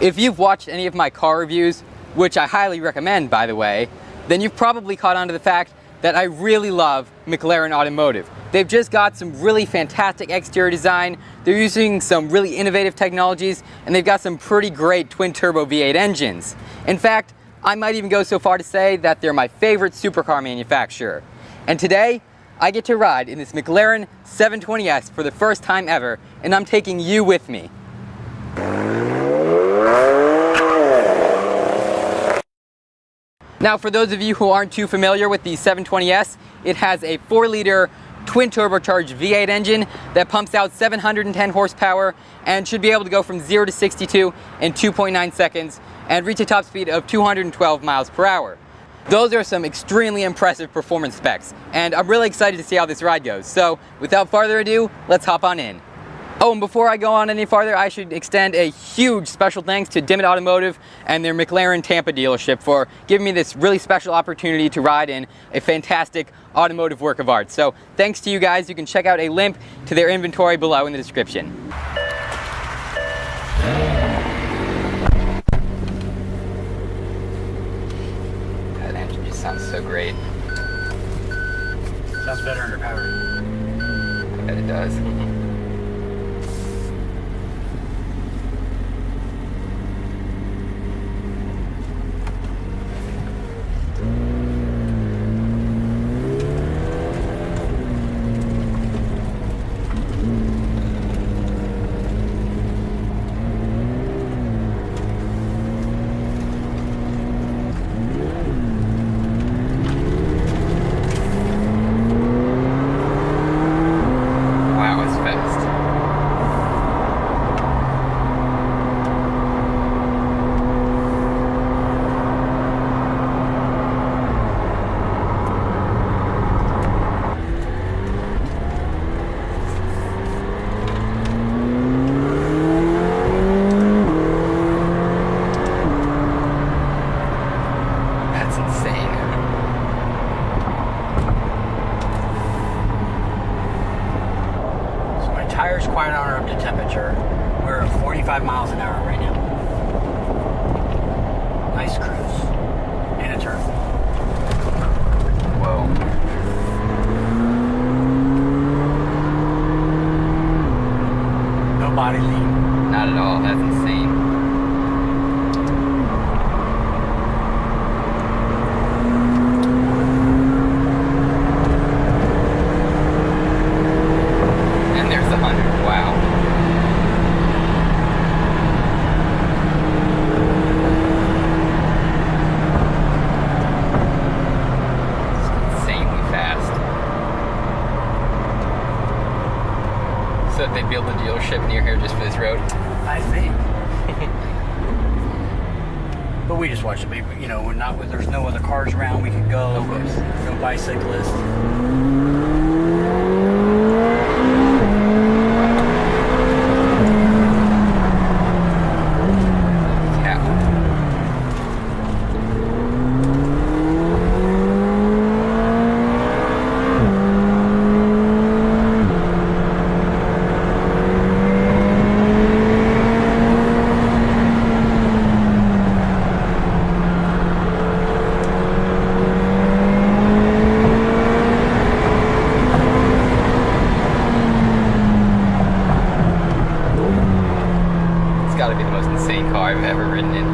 If you've watched any of my car reviews, which I highly recommend by the way, then you've probably caught on to the fact that I really love McLaren Automotive. They've just got some really fantastic exterior design, they're using some really innovative technologies, and they've got some pretty great twin-turbo V8 engines. In fact, I might even go so far to say that they're my favorite supercar manufacturer. And today, I get to ride in this McLaren 720S for the first time ever, and I'm taking you with me. Now, for those of you who aren't too familiar with the 720S, it has a 4-liter twin turbocharged V8 engine that pumps out 710 horsepower and should be able to go from 0 to 62 in 2.9 seconds and reach a top speed of 212 miles per hour. Those are some extremely impressive performance specs, and I'm really excited to see how this ride goes. So, without further ado, let's hop on in. Oh, and before I go on any farther, I should extend a huge special thanks to Dimmitt Automotive and their McLaren Tampa dealership for giving me this really special opportunity to ride in a fantastic automotive work of art. So thanks to you guys. You can check out a link to their inventory below in the description. That engine just sounds so great. Sounds better under power. I bet it does. Tires quite are up to temperature. We're at 45 miles an hour right now. Nice cruise. And a turn. Whoa. No body lean. Not at all. That's insane. So that they'd build a dealership near here just for this road? I think. But we just watch it. You know, there's no other cars around. We can go. Of course. No bicyclists. Gotta be the most insane car I've ever ridden in.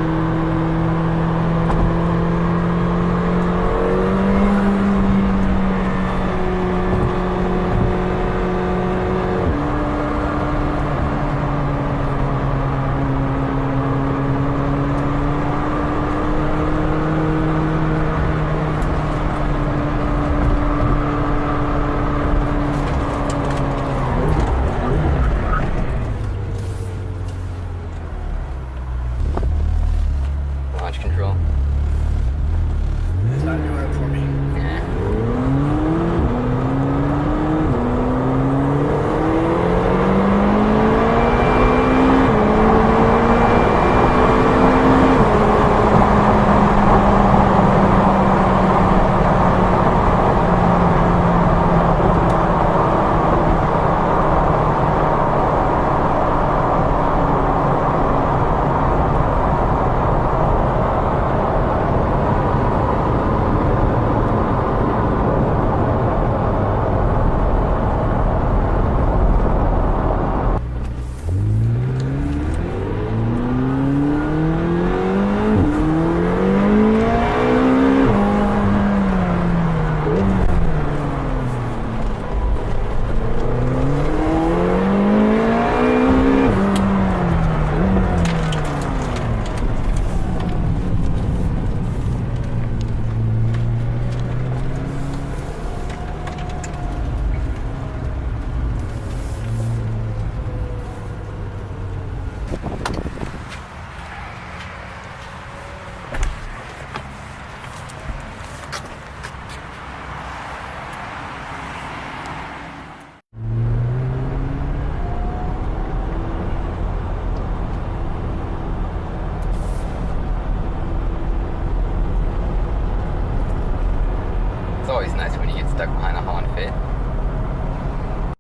stuck behind the Holland Fit.